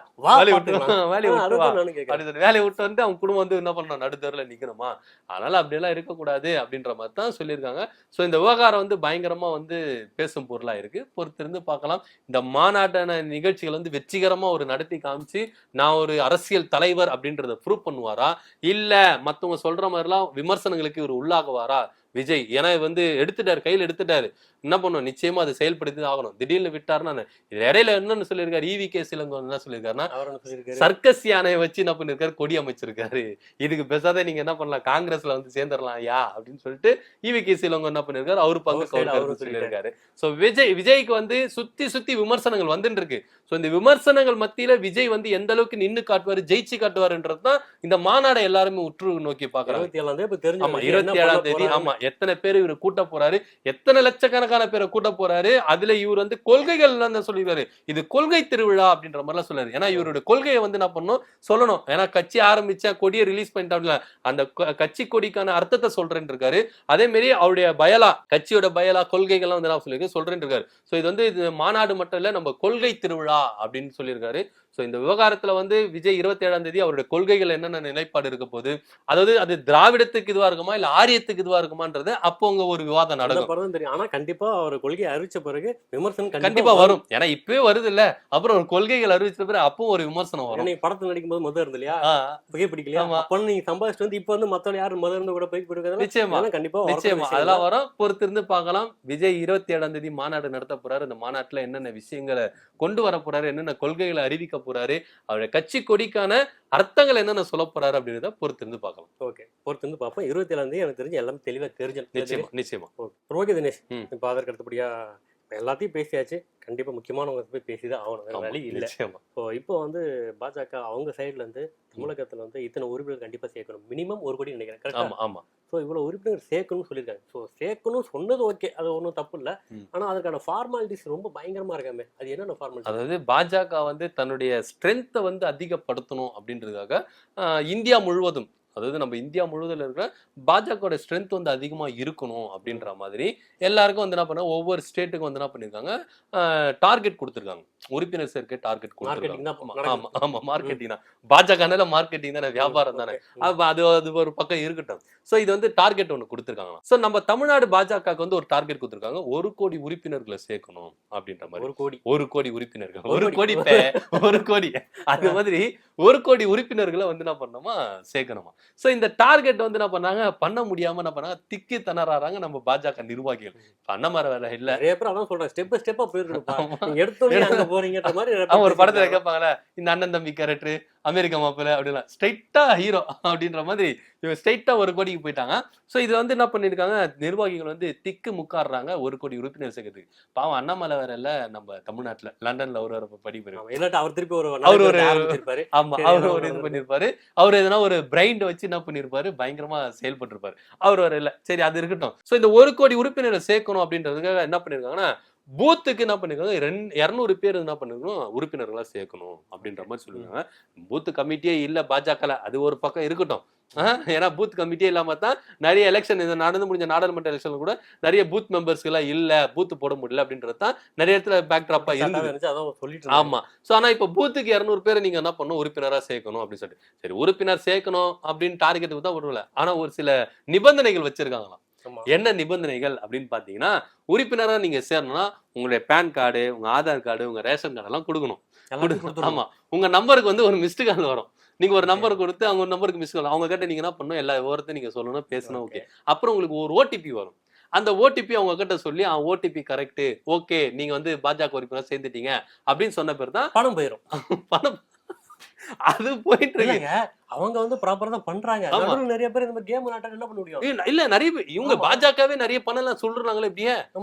வேலையை விட்டு வந்து அவங்க குடும்பம் வந்து என்ன பண்ணணும், நடுத்தருல நிக்கணுமா, அதனால அப்படியெல்லாம் இருக்கக்கூடாது அப்படின்ற மாதிரி தான் சொல்லியிருக்காங்க. சோ இந்த விவகாரம் வந்து பயங்கரமா வந்து பேசும் பொருளா இருக்கு. பொறுத்திருந்து பார்க்கலாம். இந்த மாநாட்டான நிகழ்ச்சிகள் வந்து வெற்றிகரமா ஒரு நடத்தி காமிச்சு நான் ஒரு அரசியல் தலைவர் அப்படின்றத ப்ரூவ் பண்ணுவாரா, இல்ல மத்தவங்க சொல்ற மாதிரிலாம் விமர்சனங்களுக்கு இவர் உள்ளாகுவாரா விஜய்? ஏன்னா வந்து எடுத்துட்டாரு, கையில் எடுத்துட்டாரு, என்ன பண்ணும், நிச்சயமா அதை செயல்படுத்தி ஆகணும். திடீர்னு விட்டாருன்னா இது இடையில என்னன்னு சொல்லியிருக்காரு, EVK இளங்கோவன் என்ன சொல்லியிருக்காருன்னா, சர்க்கஸ் யானையை வச்சு என்ன பண்ணிருக்காரு, கொடி அமைச்சிருக்காரு, இதுக்கு பேசாத நீங்க என்ன பண்ணலாம், காங்கிரஸ்ல வந்து சேர்ந்துடலாம் யா அப்படின்னு சொல்லிட்டு EVK இளங்கோவன் என்ன பண்ணிருக்காரு, அவரு பங்கு சொல்லியிருக்காரு. சோ விஜய்க்கு வந்து சுத்தி விமர்சனங்கள் வந்துட்டு இருக்கு. சோ இந்த விமர்சனங்கள் மத்தியில விஜய் வந்து எந்த அளவுக்கு நின்னு காட்டுவாரு, ஜெயிச்சு காட்டுவாருன்றதுதான் இந்த மாநாடை எல்லாருமே உற்று நோக்கி பாக்குறாங்க. 27ஆம் தேதி ஆமா, எத்தனை பேர் இவரு கூட்ட போறாரு, எத்தனை லட்சக்கணக்கான பேரை கூட்ட போறாரு, அதுல இவர் வந்து கொள்கைகள் சொல்லிடுவாரு, இது கொள்கை திருவிழா அப்படின்ற மாதிரி எல்லாம் சொல்றாரு. ஏன்னா இவருடைய கொள்கையை வந்து என்ன பண்ணணும் சொல்லணும். ஏன்னா கட்சி ஆரம்பிச்சா கொடியை ரிலீஸ் பண்ணிட்டாங்க, அந்த கட்சி கொடிக்கான அர்த்தத்தை சொல்றேன்னு இருக்காரு. அதே மாதிரி அவருடைய பயலா, கட்சியோட பயலா கொள்கைகள்லாம் வந்து நான் சொல்றேன்னு இருக்காரு. சோ இது வந்து மாநாடு மட்டும் இல்ல, நம்ம கொள்கை திருவிழா அப்படின்னு சொல்லியிருக்காரு. சோ இந்த விவகாரத்துல வந்து விஜய் 27ஆம் தேதி அவருடைய கொள்கைகள் என்னென்ன நிலைப்பாடு இருக்க போது, அதாவது அது திராவிடத்துக்கு இதுவா இருக்குமா இல்ல ஆரியத்துக்கு இதுவா இருக்குமான்றது அப்போ உங்க ஒரு விவாதம் நடக்கும் தெரியும். ஆனா கண்டிப்பா அவர் கொள்கையை அறிவிச்ச பிறகு விமர்சனம் கண்டிப்பா வரும். ஏன்னா இப்பவே வருது இல்ல, அப்புறம் ஒரு கொள்கைகள் அறிவிச்ச பிறகு அப்போ ஒரு விமர்சனம் வரும். நீங்க படத்துல நடிக்கும் போது முதல் இருந்து இல்லையா, புகை பிடிக்கலையா, அப்ப நீங்க சம்பாதிச்சுட்டு வந்து இப்ப வந்து மத்தவங்க யாரும் முதல் இருந்து கூட போய் பிடிக்கிறது நிச்சயமா கண்டிப்பா அதெல்லாம் வரும். பொறுத்திருந்து பார்க்கலாம். விஜய் 27ஆம் தேதி மாநாடு நடத்த போறாரு. அந்த மாநாட்டுல என்னென்ன விஷயங்களை கொண்டு வர போறாரு, என்னென்ன கொள்கைகளை அறிவிக்க போறாரு, அவருடைய கட்சி கொடிக்கான அர்த்தங்கள் என்னென்ன சொல்ல போறாரு அப்படின்றத பொறுத்திருந்து பார்க்கலாம். ஓகே, பொறுத்திருந்து பார்ப்போம். 27ஆம் தேதி எனக்கு தெரிஞ்சு எல்லாம் தெளிவா தெரிஞ்சு நிச்சயமா. ஓகே தினேஷ், இப்ப அதற்கு அடுத்தபடியா எல்லாத்தையும் பேசியாச்சு. கண்டிப்பா முக்கியமானவங்க போய் பேசிதான் ஆகணும், வழி இல்ல. இப்போ வந்து பாஜக அவங்க சைட்ல இருந்து தமிழகத்துல வந்து இத்தனை உறுப்பினர் கண்டிப்பா சேர்க்கணும், மினிமம் 1 கோடி நினைக்கிறேன். ஆமா. சோ இவ்வளவு உறுப்பினர் சேர்க்கணும்னு சொல்லியிருக்காங்க. சோ சேர்க்கணும் சொன்னது ஓகே, அது ஒன்றும் தப்பு இல்லை. ஆனா அதுக்கான ஃபார்மாலிட்டிஸ் ரொம்ப பயங்கரமா இருக்காமே, அது என்னென்ன ஃபார்மாலிட்டி? அதாவது பாஜக வந்து தன்னுடைய ஸ்ட்ரென்த்தை வந்து அதிகப்படுத்தணும் அப்படின்றதுக்காக இந்தியா முழுவதும் அதாவது நம்ம இந்தியா முழுவதும் இருக்கிற பாஜகவோட ஸ்ட்ரென்த் வந்து அதிகமா இருக்கணும் அப்படின்ற மாதிரி எல்லாருக்கும் வந்து என்ன பண்ண ஒவ்வொரு ஸ்டேட்டுக்கும் வந்து என்ன பண்ணிருக்காங்க டார்கெட் கொடுத்துருக்காங்க, உறுப்பினர் சேர்க்கை டார்கெட் மார்க்கெட்டிங் கொடுத்துருக்காங்க. தான் ஆமா ஆமா மார்க்கெட்டிங் தான், பாஜக மார்க்கெட்டிங் தானே, வியாபாரம் தானே. அது அது ஒரு பக்கம் இருக்கட்டும். சோ இது வந்து டார்கெட் ஒன்று கொடுத்துருக்காங்க. சோ நம்ம தமிழ்நாடு பாஜகவுக்கு வந்து ஒரு டார்கெட் கொடுத்துருக்காங்க, 1 கோடி உறுப்பினர்களை சேர்க்கணும் அப்படின்ற மாதிரி. 1 கோடி உறுப்பினர்கள், 1 கோடி 1 கோடி அது மாதிரி 1 கோடி உறுப்பினர்களை வந்து என்ன பண்ணணுமா சேர்க்கணுமா. சோ இந்த டார்கெட் வந்து என்ன பண்ணாங்க, பண்ண முடியாம என்ன பண்ணாங்க, திக்கி திணறாங்க நம்ம பாஜக நிர்வாகிகள். பண்ண மாதிரி வேலை இல்ல. நிறைய பேர் அதான் சொல்றாங்க, ஸ்டெப் பை ஸ்டெப்பா போயிருக்கணும், எடுத்தோடனே அங்க போறீங்கன்ற மாதிரி அவன் ஒரு படத்துல கேட்பாங்கல்ல, இந்த அண்ணன் தம்பி கேரக்டர் அமெரிக்கா மாப்பிள்ள அப்படின்னா ஸ்ட்ரைட்டா ஹீரோ அப்படின்ற மாதிரி இவங்க ஸ்ட்ரைட்டா 1 கோடிக்கு போயிட்டாங்க. சோ இது வந்து என்ன பண்ணிருக்காங்க, நிர்வாகிகள் வந்து திக்கு முக்காடுறாங்க 1 கோடி உறுப்பினர் சேர்க்கறதுக்கு. பாவம் அண்ணாமலை வேற இல்ல, நம்ம தமிழ்நாட்டுல லண்டன்ல ஒரு படிப்பு, இல்லாட்டி அவர் திருப்பி அவர் ஒரு ஆரம்பிச்சிருப்பாரு. ஆமா அவர் ஒரு இது பண்ணிருப்பாரு, அவர் எதனா ஒரு பிரைண்ட் வச்சு என்ன பண்ணிருப்பாரு, பயங்கரமா செயல்பட்டிருப்பாரு. அவர் வேற இல்ல, சரி அது இருக்கட்டும். சோ இந்த 1 கோடி உறுப்பினரை சேர்க்கணும் அப்படின்றதுக்காக என்ன பண்ணிருக்காங்கன்னா, பூத்துக்கு என்ன பண்ணிருக்காங்க, 200 பேர் என்ன பண்ணிருக்கணும், உறுப்பினர்களா சேர்க்கணும் அப்படின்ற மாதிரி சொல்லுவாங்க. பூத் கமிட்டியே இல்ல பாஜக, அது ஒரு பக்கம் இருக்கட்டும். ஏன்னா பூத் கமிட்டியே இல்லாம தான் நிறைய எலெக்ஷன், இந்த நடந்து முடிஞ்ச நாடாளுமன்ற எலெக்ஷன்ல கூட நிறைய பூத் மெம்பர்ஸ் எல்லாம் இல்ல, பூத் போட முடியல அப்படின்றது தான் நிறைய இடத்துல பேக்ட்ராப்பா இருந்தது. ஆமா. சோ ஆனா இப்ப பூத்துக்கு 200 பேரை நீங்க என்ன பண்ணணும், உறுப்பினரா சேர்க்கணும் அப்படின்னு சொல்லிட்டு, சரி உறுப்பினர் சேர்க்கணும் அப்படின்னு டார்கெட்டுக்கு தான் விடல. ஆனா ஒரு சில நிபந்தனைகள் வச்சிருக்காங்களாம். என்ன நிபந்தனைகள் அப்படின்னு பாத்தீங்கன்னா, உறுப்பினரா நீங்க சேரணும்னா உங்களுடைய பேன் கார்டு, உங்க ஆதார் கார்டு, உங்க ரேஷன் கார்டு எல்லாம் கொடுக்கணும். ஆமா, உங்க நம்பருக்கு வந்து ஒரு மிஸ்டு கால் வரும். நீங்க ஒரு நம்பர் கொடுத்து அவங்க ஒரு நம்பருக்கு மிஸ் கால், அவங்க கிட்ட நீங்க என்ன பண்ணணும், எல்லா விவரத்தையும் நீங்க சொல்லணும், பேசணும். ஓகே. அப்புறம் உங்களுக்கு ஒரு ஓடிபி வரும். அந்த ஓடிபி அவங்க கிட்ட சொல்லி ஓடிபி கரெக்ட், ஓகே நீங்க வந்து பாஜக உறுப்பினர் சேர்ந்துட்டீங்க அப்படின்னு சொன்ன பேர் தான் பணம் போயிடும். பணம் அது போயிட்டு இருக்கு. அவங்க வந்து ப்ராப்பரா தான் பண்றாங்க. நிறைய பேர் இந்த மாதிரி கேம் விளையாட்டா என்ன பண்ண முடியும்? இல்ல நிறைய பேர் இவங்க பாஜகவே நிறைய பணம் எல்லாம் சொல்றாங்களே, இப்படியே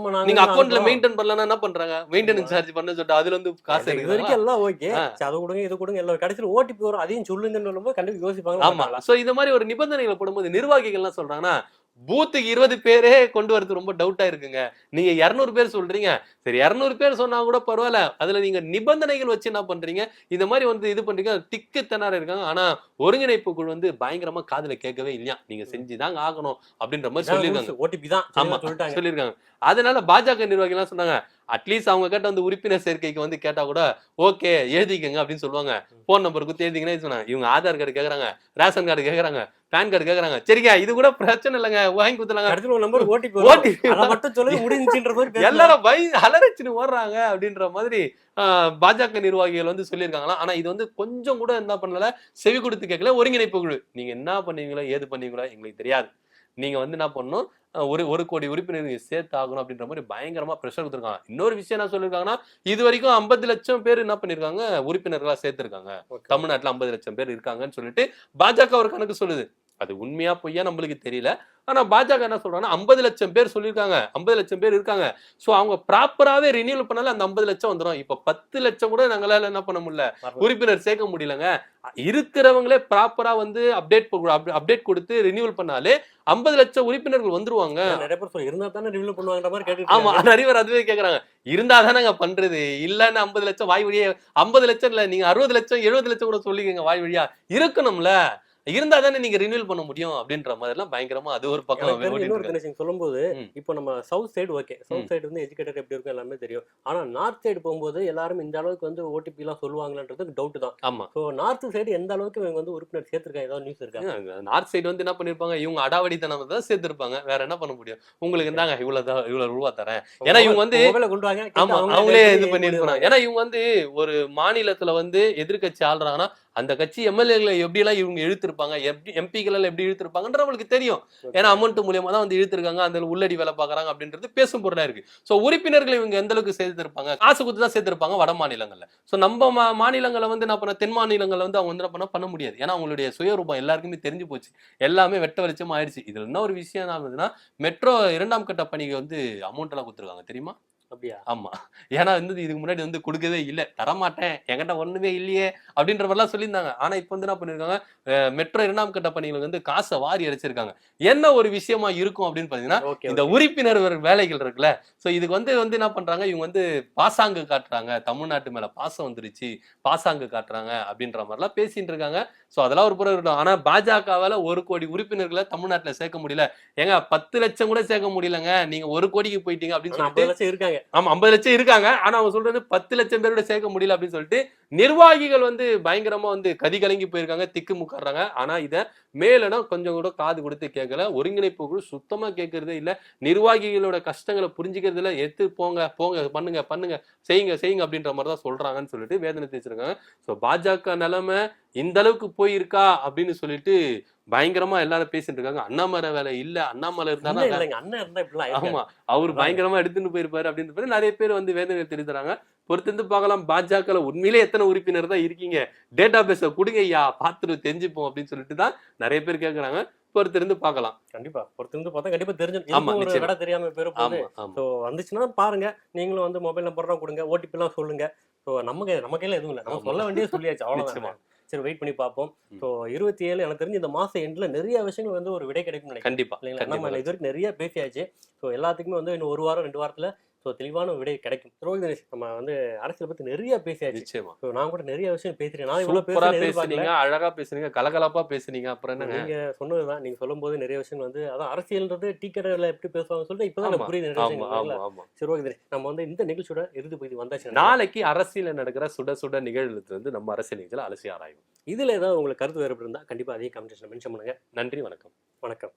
நீங்க அக்கவுண்ட்ல மெயின்டைன் பண்ணலன்னா என்ன பண்றாங்க, மெயின்டெனன்ஸ் சார்ஜ் பண்ண சொல்லிட்டு அதுல இருந்து காசு இது வரைக்கும் எல்லாம் ஓகே, அது கொடுங்க இது கொடுங்க எல்லாம் கடைசியில் ஓடிபி வரும், அதையும் சொல்லுங்கன்னு கண்டிப்பா யோசிப்பாங்க. ஆமா. சோ இந்த மாதிரி ஒரு நிபந்தனைகளை போடும்போது நிர்வாகிகள் எல்லாம் சொல்றாங்கன்னா, பூத்துக்கு 20 பேரே கொண்டு வரது ரொம்ப டவுட்டா இருக்குங்க. நீங்க 200 பேர் சொல்றீங்க, சரி 200 பேர் சொன்னா கூட பரவாயில்ல, அதுல நீங்க நிபந்தனைகள் வச்சு என்ன பண்றீங்க, இந்த மாதிரி வந்து இது பண்றீங்க, திக்கு திணற இருக்காங்க. ஆனா ஒருங்கிணைப்பு குழு வந்து பயங்கரமா காதுல கேட்கவே இல்லையா, நீங்க செஞ்சுதாங்க ஆகணும் அப்படின்ற மாதிரி சொல்லிருக்காங்க. ஓடிபி தான் ஆமா சொல்லிருக்காங்க. அதனால பாஜக நிர்வாகிகள் எல்லாம் சொன்னாங்க, அட்லீஸ்ட் அவங்க கிட்ட வந்து உறுப்பினர் சேர்க்கைக்கு வந்து கேட்டா கூட ஓகே எழுதிக்கங்க அப்படின்னு சொல்லுவாங்க. போன் நம்பர் குத்தி எழுதிங்கன்னா சொன்னாங்க. இவங்க ஆதார் கார்டு கேக்குறாங்க, ரேஷன் கார்டு கேக்குறாங்க, பேன் கார்டு கேக்குறாங்க. சரிங்க இது கூட பிரச்சனை இல்லைங்க, வாங்கி கொடுத்துலாங்க. எல்லாரும் அலரச்சின்னு ஓடுறாங்க அப்படின்ற மாதிரி பாஜக நிர்வாகிகள் வந்து சொல்லியிருக்காங்களா. ஆனா இது வந்து கொஞ்சம் கூட என்ன பண்ணல, செவி கொடுத்து கேட்கல ஒருங்கிணைப்பு குழு. நீங்க என்ன பண்ணீங்களோ ஏது பண்ணீங்களோ எங்களுக்கு தெரியாது, நீங்க வந்து என்ன பண்ணணும், ஒரு கோடி உறுப்பினர்கள் சேர்த்து ஆகணும் அப்படின்ற மாதிரி பயங்கரமா பிரஷர் கொடுத்துருக்காங்க. இன்னொரு விஷயம் என்ன சொல்லிருக்காங்கன்னா, இது வரைக்கும் 50 லட்சம் பேர் என்ன பண்ணிருக்காங்க, உறுப்பினர்களா சேர்த்திருக்காங்க. தமிழ்நாட்டுல 50 லட்சம் பேர் இருக்காங்கன்னு சொல்லிட்டு பாஜக ஒரு கணக்கு சொல்லுது. அது உண்மையா பொய்யா நம்மளுக்கு தெரியல. ஆனா பாஜக என்ன சொல்றாங்கன்னா 50 லட்சம் பேர் சொல்லியிருக்காங்க, 50 லட்சம் பேர் இருக்காங்க. சோ அவங்க ப்ராப்பராவே ரினியூவல் பண்ணால அந்த 50 லட்சம் வந்துடும். இப்ப 10 லட்சம் கூட நாங்களால என்ன பண்ண முடியல, உறுப்பினர் சேர்க்க முடியலங்க. இருக்கிறவங்களே ப்ராப்பரா வந்து அப்டேட் கொடுத்து ரினியூவல் பண்ணாலே 50 லட்சம் உறுப்பினர்கள் வந்துருவாங்க. நிறைய பேர் இருந்தா தானே ரினியூவல் பண்ணுவாங்கன்ற மாதிரி கேட்டு. ஆமா நிறைய பேர் அதுவே கேக்குறாங்க, இருந்தா தானே பண்றது, இல்லன்னு 50 லட்சம் வாய் வழியா, 50 லட்சம் இல்ல நீங்க 60 லட்சம் 70 லட்சம் கூட சொல்லிக்கங்க, வாய் வழியா இருக்கணும்ல, இருந்தா தானே நீங்க ரினியூவல் பண்ண முடியும் அப்படின்ற மாதிரி எல்லாம் பயங்கரமா அது ஒரு பக்கம் சொல்லும்போது. இப்போ நம்ம south side okay, south side வந்து எஜுகேட்டட் எப்படி இருக்கும் எல்லாமே தெரியும். ஆனா நார்த் சைடு போகும்போது எல்லாரும் இந்த அளவுக்கு வந்து ஓடிபி எல்லாம் சொல்லுவாங்கன்றது டவுட் தான். ஆமா. சோ நார்த் சைடு எந்த அளவுக்கு இவங்க வந்து உறுப்பினர் சேர்த்திருக்காங்க, ஏதாவது நியூஸ் இருக்கா? நார்த் சைடு வந்து என்ன பண்ணிருப்பாங்க, இவங்க அடாவடித்தனம் தான் சேர்த்திருப்பாங்க, வேற என்ன பண்ண முடியும், உங்களுக்கு இருந்தாங்க இவ்வளவு ரூபா தரேன், ஏன்னா இவங்க வந்து கொண்டு வாங்க. ஆமா அவங்களே இது பண்ணிருப்பாங்க. ஏன்னா இவங்க வந்து ஒரு மாநிலத்துல வந்து எதிர்கட்சி ஆள்றாங்கன்னா அந்த கட்சி எம்எல்ஏகளை எப்படி எல்லாம் இவங்க இழுத்திருப்பாங்க, எம்பிக்கள் எல்லாம் எப்படி இழுத்திருப்பாங்கன்ற நம்மளுக்கு தெரியும். ஏன்னா அமௌண்ட் மூலியமா தான் வந்து இழுத்திருக்காங்க, அந்த உள்ளடி வேலை பாக்குறாங்க அப்படின்றது பேசும் பொருளா இருக்கு. சோ உறுப்பினர்களை இவங்க எந்த அளவுக்கு சேர்த்திருப்பாங்க, காசு கொடுத்து தான் சேர்த்திருப்பாங்க வட மாநிலங்கள்ல. சோ நம்ம மாநிலங்களை வந்து என்ன பண்ண, தென் மாநிலங்களை வந்து அவங்க வந்து என்ன பண்ண முடியாது. ஏன்னா அவங்களுடைய சுயரூபம் எல்லாருக்குமே தெரிஞ்சு போச்சு, எல்லாமே வெட்ட வெளிச்சமா ஆயிடுச்சு. இதுல என்ன ஒரு விஷயம் என்ன ஆகுதுன்னா, மெட்ரோ 2ஆம் கட்ட பணிக்கு வந்து அமௌண்ட் எல்லாம் கொடுத்துருக்காங்க தெரியுமா? அப்படியா? ஆமா. ஏன்னா வந்து இதுக்கு முன்னாடி வந்து குடுக்கவே இல்ல. தரமாட்டேன். என்கிட்ட ஒண்ணுமே இல்லையே அப்படின்ற மாதிரிலாம் சொல்லியிருந்தாங்க. ஆனா இப்ப வந்து என்ன பண்ணிருக்காங்க, மெட்ரோ 2ஆம் கட்ட பணிகளுக்கு வந்து காசை வாரி அடிச்சிருக்காங்க. என்ன ஒரு விஷயமா இருக்கும் அப்படின்னு பாத்தீங்கன்னா, ஓகே, இந்த ஓகே. உறுப்பினர் வேலைகள் இருக்குல்ல, சோ இதுக்கு வந்து வந்து என்ன பண்றாங்க, இவங்க வந்து பாசாங்கு காட்டுறாங்க. தமிழ்நாட்டு மேல பாசம் வந்துருச்சு. பாசாங்கு காட்டுறாங்க அப்படின்ற மாதிரிலாம் பேசிட்டு இருக்காங்க. சோ அதெல்லாம் ஒரு புறம் இருக்கட்டும். ஆனா பாஜகவால 1 கோடி உறுப்பினர்களை தமிழ்நாட்டுல சேர்க்க முடியல. ஏங்க 10 லட்சம் கூட சேர்க்க முடியலங்க. நீங்க 1 கோடிக்கு போயிட்டீங்க அப்படின்னு ஆனா சொல்லிட்டு 50 லட்சம் இருக்காங்க. ஆமா 50 லட்சம் இருக்காங்க. ஆனா அவங்க சொல்றது 10 லட்சம் பேரோட சேர்க்க முடியல அப்படின்னு சொல்லிட்டு நிர்வாகிகள் வந்து பயங்கரமா வந்து கதிகலங்கி போயிருக்காங்க, திக்கு முக்காடுறாங்க. ஆனா இத மேலிடம் கொஞ்சம் கூட காது கொடுத்து கேட்கல. ஒருங்கிணைப்பு குழு சுத்தமா கேட்கறதே இல்ல. நிர்வாகிகளோட கஷ்டங்களை புரிஞ்சுக்கிறது இல்ல. எடுத்து போங்க போங்க பண்ணுங்க பண்ணுங்க செய்யுங்க செய்யுங்க அப்படின்ற மாதிரி தான் சொல்றாங்கன்னு சொல்லிட்டு வேதனை தெரிவிச்சிருக்காங்க. சோ பாஜக நிலைமை இந்த அளவுக்கு போயிருக்கா அப்படின்னு சொல்லிட்டு பயங்கரமா எல்லாரும் பேசிட்டு இருக்காங்க. அண்ணாமலை வேலை இல்ல, அண்ணாமலை இல்ல இருந்தா இல்லைங்க. அண்ணன் இருந்தா இப்படிலாம் ஆயிருக்காது. ஆமா அவரு அதாங்க. பயங்கரமா எடுத்துட்டு போயிருப்பாரு அப்படின்னு நிறைய பேர் வந்து வேதனை தெரிவிக்கிறாங்க. பொறுத்திருந்து பார்க்கலாம் பாஜக உண்மையிலே எத்தனை உறுப்பினர் தான் இருக்கீங்க, டேட்டா பேஸ கொடுங்க ஐயா பார்த்துட்டு தெரிஞ்சுப்போம் அப்படின்னு சொல்லிட்டு தான் நிறைய பேர் கேட்கறாங்க. பொறுத்திருந்து பார்க்கலாம். கண்டிப்பா. பொறுத்திருந்து பார்த்தா கண்டிப்பா தெரிஞ்சிடும். ஆமா, இதுக்கும் ஒரு நிச்சயமா. விடை தெரியாம போயிறப்போகுது. ஆமா ஆமா ஸோ வந்துச்சுன்னா பாருங்க. நீங்களும் வந்து மொபைல் நம்பர்லாம் கொடுங்க. ஓடிபிலாம் சொல்லுங்க. ஸோ நம்ம கையில எதுவும் இல்ல. நம்ம ஆமா. சொல்ல வேண்டியது சொல்லியாச்சு. நிச்சயமா. அவ்வளவுதான். சரி வெயிட் பண்ணி பார்ப்போம். ம். ஸோ 27 எனக்கு தெரிஞ்சு இந்த மாசம் எண்ட்ல நிறைய விஷயங்கள் வந்து ஒரு விடை கிடைக்கும்னு நினைக்கிறேன். கண்டிப்பா இல்லைங்களா? நம்ம கண்டிப்பா இது வரைக்கும் நிறைய பேசியாச்சு. ஸோ எல்லாத்துக்குமே வந்து இன்னும் 1 வாரம் 2 வாரத்துல ஸோ தெளிவான விடை கிடைக்கும். ரோஹித் தினேஷ் நம்ம வந்து அரசியல் பத்தி நிறைய பேசியாச்சு. நிச்சயமா. ஸோ நான் கூட நிறைய விஷயம் பேசிட்டேன். நான் இவ்வளவு சூப்பரா பேசுறேன்னு பேசுனீங்க, எதிர்பார்க்கல. அழகா பேசுனீங்க, கலகலப்பா பேசுனீங்க. அப்புறம் என்னங்க? நீங்க சொன்னதுதான். நீங்க சொல்லும்போது நிறைய விஷயங்கள் வந்து அதான் அரசியல்ன்றது டீ கடையில எப்படி பேசுவாங்கன்னு சொல்லிட்டு இப்பதான் ஆமா எனக்கு புரியுது நிறைய ஆமா விஷயங்கள். ஆமா இல்லைங்களா? ஆமா. சரி ரோஹித் தினேஷ் நம்ம வந்து இந்த நிகழ்ச்சியோட இறுதி பகுதி வந்தாச்சு. நாளைக்கு அரசியல்ல நடக்கிற சுட சுட நிகழ்வுல வந்து நம்ம அரசியல் நிகழ்ச்சியில அலசி ஆராய்வோம். இதுல ஏதாவது உங்களுக்கு கருத்து வேறுபாடு இருந்தா கண்டிப்பா அதே கமெண்ட் செக்ஷன்ல மென்ஷன் பண்ணுங்க. நன்றி, வணக்கம். வணக்கம்.